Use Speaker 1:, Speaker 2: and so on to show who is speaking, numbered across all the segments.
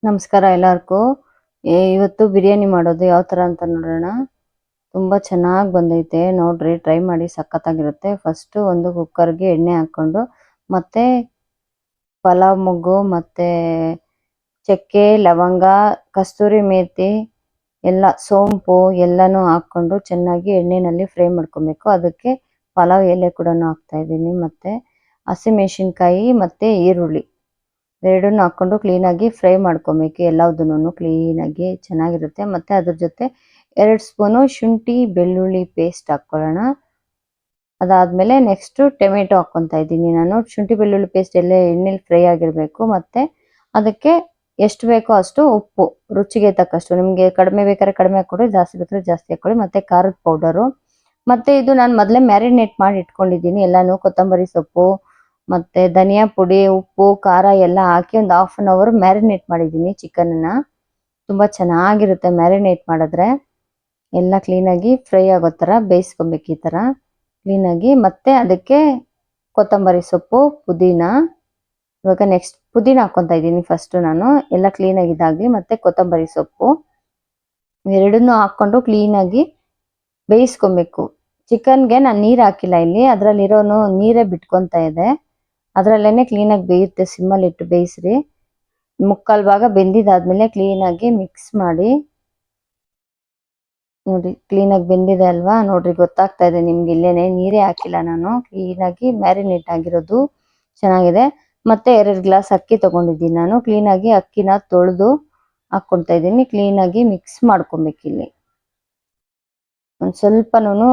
Speaker 1: ನಮಸ್ಕಾರ ಎಲ್ಲರಿಗೂ. ಇವತ್ತು ಬಿರಿಯಾನಿ ಮಾಡೋದು ಯಾವ ಥರ ಅಂತ ನೋಡೋಣ. ತುಂಬ ಚೆನ್ನಾಗಿ ಬಂದೈತೆ ನೋಡ್ರಿ, ಟ್ರೈ ಮಾಡಿ, ಸಖತ್ತಾಗಿರುತ್ತೆ. ಫಸ್ಟು ಒಂದು ಕುಕ್ಕರ್ಗೆ ಎಣ್ಣೆ ಹಾಕ್ಕೊಂಡು ಮತ್ತು ಪಲಾವ್ ಮೊಗ್ಗು ಮತ್ತು ಚಕ್ಕೆ, ಲವಂಗ, ಕಸ್ತೂರಿ ಮೇಥಿ ಎಲ್ಲ, ಸೋಂಪು ಎಲ್ಲನೂ ಹಾಕ್ಕೊಂಡು ಚೆನ್ನಾಗಿ ಎಣ್ಣೆಯಲ್ಲಿ ಫ್ರೈ ಮಾಡ್ಕೊಬೇಕು. ಅದಕ್ಕೆ ಪಲಾವ್ ಎಲೆ ಕೂಡ ಹಾಕ್ತಾಯಿದ್ದೀನಿ ಮತ್ತು ಹಸಿಮೆಣಸಿನ್ಕಾಯಿ ಮತ್ತು ಈರುಳ್ಳಿ ಎರಡನ್ನೂ ಹಾಕ್ಕೊಂಡು ಕ್ಲೀನಾಗಿ ಫ್ರೈ ಮಾಡ್ಕೊಬೇಕು. ಎಲ್ಲದನ್ನೂ ಕ್ಲೀನಾಗಿ ಚೆನ್ನಾಗಿರುತ್ತೆ. ಮತ್ತು ಅದ್ರ ಜೊತೆ 2 ಸ್ಪೂನು ಶುಂಠಿ ಬೆಳ್ಳುಳ್ಳಿ ಪೇಸ್ಟ್ ಹಾಕ್ಕೊಳ್ಳೋಣ. ಅದಾದಮೇಲೆ ನೆಕ್ಸ್ಟು ಟೊಮೆಟೊ ಹಾಕ್ಕೊತಾ ಇದ್ದೀನಿ ನಾನು. ಶುಂಠಿ ಬೆಳ್ಳುಳ್ಳಿ ಪೇಸ್ಟ್ ಎಲ್ಲ ಎಣ್ಣೆಲಿ ಫ್ರೈ ಆಗಿರಬೇಕು. ಮತ್ತು ಅದಕ್ಕೆ ಎಷ್ಟು ಬೇಕೋ ಅಷ್ಟು ಉಪ್ಪು, ರುಚಿಗೆ ತಕ್ಕಷ್ಟು. ನಿಮಗೆ ಕಡಿಮೆ ಬೇಕಾದ್ರೆ ಕಡಿಮೆ ಹಾಕ್ಕೊಳ್ಳಿ, ಜಾಸ್ತಿ ಬೇಕಾದ್ರೆ ಜಾಸ್ತಿ ಹಾಕ್ಕೊಳ್ಳಿ. ಮತ್ತು ಖಾರದ ಪೌಡರು, ಮತ್ತು ಇದು ನಾನು ಮೊದಲೇ ಮ್ಯಾರಿನೇಟ್ ಮಾಡಿ ಇಟ್ಕೊಂಡಿದ್ದೀನಿ ಎಲ್ಲನೂ. ಕೊತ್ತಂಬರಿ ಸೊಪ್ಪು ಮತ್ತು ಧನಿಯಾ ಪುಡಿ, ಉಪ್ಪು, ಖಾರ ಎಲ್ಲ ಹಾಕಿ ಒಂದು 1/2 an hour ಮ್ಯಾರಿನೇಟ್ ಮಾಡಿದ್ದೀನಿ ಚಿಕನನ್ನು. ತುಂಬ ಚೆನ್ನಾಗಿರುತ್ತೆ ಮ್ಯಾರಿನೇಟ್ ಮಾಡಿದ್ರೆ. ಎಲ್ಲ ಕ್ಲೀನಾಗಿ ಫ್ರೈ ಆಗೋ ಥರ ಬೇಯಿಸ್ಕೊಬೇಕು ಈ ಥರ ಕ್ಲೀನಾಗಿ. ಮತ್ತು ಅದಕ್ಕೆ ಕೊತ್ತಂಬರಿ ಸೊಪ್ಪು, ಪುದೀನ. ಇವಾಗ ನೆಕ್ಸ್ಟ್ ಪುದೀನ ಹಾಕ್ಕೊತಾ ಇದ್ದೀನಿ ಫಸ್ಟು ನಾನು. ಎಲ್ಲ ಕ್ಲೀನಾಗಿ ಇದಾಗಲಿ. ಮತ್ತು ಕೊತ್ತಂಬರಿ ಸೊಪ್ಪು ಎರಡನ್ನೂ ಹಾಕ್ಕೊಂಡು ಕ್ಲೀನಾಗಿ ಬೇಯಿಸ್ಕೊಬೇಕು. ಚಿಕನ್ಗೆ ನಾನು ನೀರು ಹಾಕಿಲ್ಲ ಇಲ್ಲಿ, ಅದರಲ್ಲಿರೋನು ನೀರೇ ಬಿಟ್ಕೊತಾ ಇದೆ. ಅದರಲ್ಲೇ ಕ್ಲೀನಾಗಿ ಬೇಯುತ್ತೆ. ಸಿಮ್ಮಲ್ಲಿಟ್ಟು ಬೇಯಿಸ್ರಿ. ಮುಕ್ಕಾಲು ಭಾಗ ಬೆಂದಿದ್ದಾದ್ಮೇಲೆ ಕ್ಲೀನಾಗಿ ಮಿಕ್ಸ್ ಮಾಡಿ ನೋಡಿ. ಕ್ಲೀನಾಗಿ ಬೆಂದಿದೆ ಅಲ್ವಾ, ನೋಡ್ರಿ ಗೊತ್ತಾಗ್ತಾ ಇದೆ ನಿಮ್ಗೆ. ಇಲ್ಲೇನೆ ನೀರೇ ಹಾಕಿಲ್ಲ ನಾನು, ಕ್ಲೀನಾಗಿ ಮ್ಯಾರಿನೇಟ್ ಆಗಿರೋದು ಚೆನ್ನಾಗಿದೆ. ಮತ್ತು 2 ಗ್ಲಾಸ್ ಅಕ್ಕಿ ತೊಗೊಂಡಿದ್ದೀನಿ ನಾನು. ಕ್ಲೀನಾಗಿ ಅಕ್ಕಿನ ತೊಳೆದು ಹಾಕ್ಕೊಳ್ತಾ ಇದ್ದೀನಿ. ಕ್ಲೀನಾಗಿ ಮಿಕ್ಸ್ ಮಾಡ್ಕೊಬೇಕಿಲ್ಲಿ. ಒಂದು ಸ್ವಲ್ಪನೂ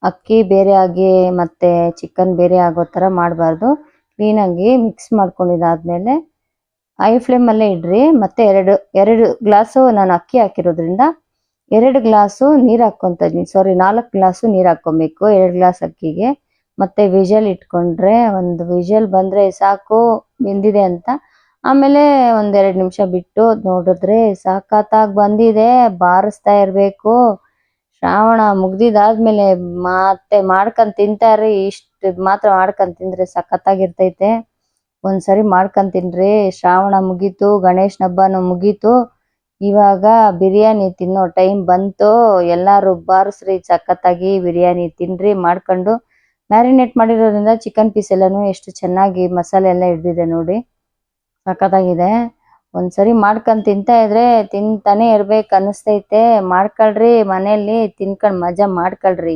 Speaker 1: ಅಕ್ಕಿ ಬೇರೆ ಆಗಿ ಮತ್ತು ಚಿಕನ್ ಬೇರೆ ಆಗೋ ಥರ ಮಾಡಬಾರ್ದು. ಕ್ಲೀನಾಗಿ ಮಿಕ್ಸ್ ಮಾಡ್ಕೊಂಡಿದ್ದಾದಮೇಲೆ ಹೈ ಫ್ಲೇಮಲ್ಲೇ ಇಡ್ರಿ. ಮತ್ತು ಎರಡು ಗ್ಲಾಸು ನಾನು ಅಕ್ಕಿ ಹಾಕಿರೋದ್ರಿಂದ 2 ಗ್ಲಾಸು ನೀರು ಹಾಕ್ಕೊತಾ ಇದ್ದೀನಿ. 4 ಗ್ಲಾಸು ನೀರು ಹಾಕ್ಕೊಬೇಕು 2 ಗ್ಲಾಸ್ ಅಕ್ಕಿಗೆ. ಮತ್ತು ವಿಷಲ್ ಇಟ್ಕೊಂಡ್ರೆ, ಒಂದು ವಿಷಲ್ ಬಂದರೆ ಸಾಕು ಬೆಂದಿದೆ ಅಂತ. ಆಮೇಲೆ ಒಂದು 2 ನಿಮಿಷ ಬಿಟ್ಟು ನೋಡಿದ್ರೆ ಸಖತ್ತಾಗಿ ಬಂದಿದೆ. ಬಾರಿಸ್ತಾ ಇರಬೇಕು. ಶ್ರಾವಣ ಮುಗ್ದಿದ್ದಾದ್ಮೇಲೆ ಮತ್ತೆ ಮಾಡ್ಕೊಂಡು ತಿಂತಾರೆ. ಇಷ್ಟು ಮಾತ್ರ ಮಾಡ್ಕೊಂಡು ತಿಂದರೆ ಸಖತ್ತಾಗಿರ್ತೈತೆ. ಒಂದ್ಸರಿ ಮಾಡ್ಕೊಂಡು ತಿನ್ರಿ. ಶ್ರಾವಣ ಮುಗೀತು, ಗಣೇಶನ ಹಬ್ಬನೂ ಮುಗೀತು. ಇವಾಗ ಬಿರಿಯಾನಿ ತಿನ್ನೋ ಟೈಮ್ ಬಂತು. ಎಲ್ಲರೂ ಬಾರಿಸ್ರಿ, ಸಖತ್ತಾಗಿ ಬಿರಿಯಾನಿ ತಿನ್ನಿರಿ ಮಾಡ್ಕೊಂಡು. ಮ್ಯಾರಿನೇಟ್ ಮಾಡಿರೋದ್ರಿಂದ ಚಿಕನ್ ಪೀಸ್ ಎಲ್ಲನೂ ಎಷ್ಟು ಚೆನ್ನಾಗಿ ಮಸಾಲೆ ಎಲ್ಲ ಹಿಡ್ದಿದೆ ನೋಡಿ, ಸಖತ್ತಾಗಿದೆ. ಒಂದ್ಸರಿ ಮಾಡ್ಕೊಂಡು ತಿಂತಾ ಇದ್ರೆ ತಿಂತಾನೆ ಇರ್ಬೇಕು ಅನ್ನಿಸ್ತೈತೆ. ಮಾಡ್ಕೊಳ್ರಿ ಮನೆಯಲ್ಲಿ, ತಿನ್ಕೊಂಡು ಮಜಾ ಮಾಡ್ಕೊಳ್ರಿ.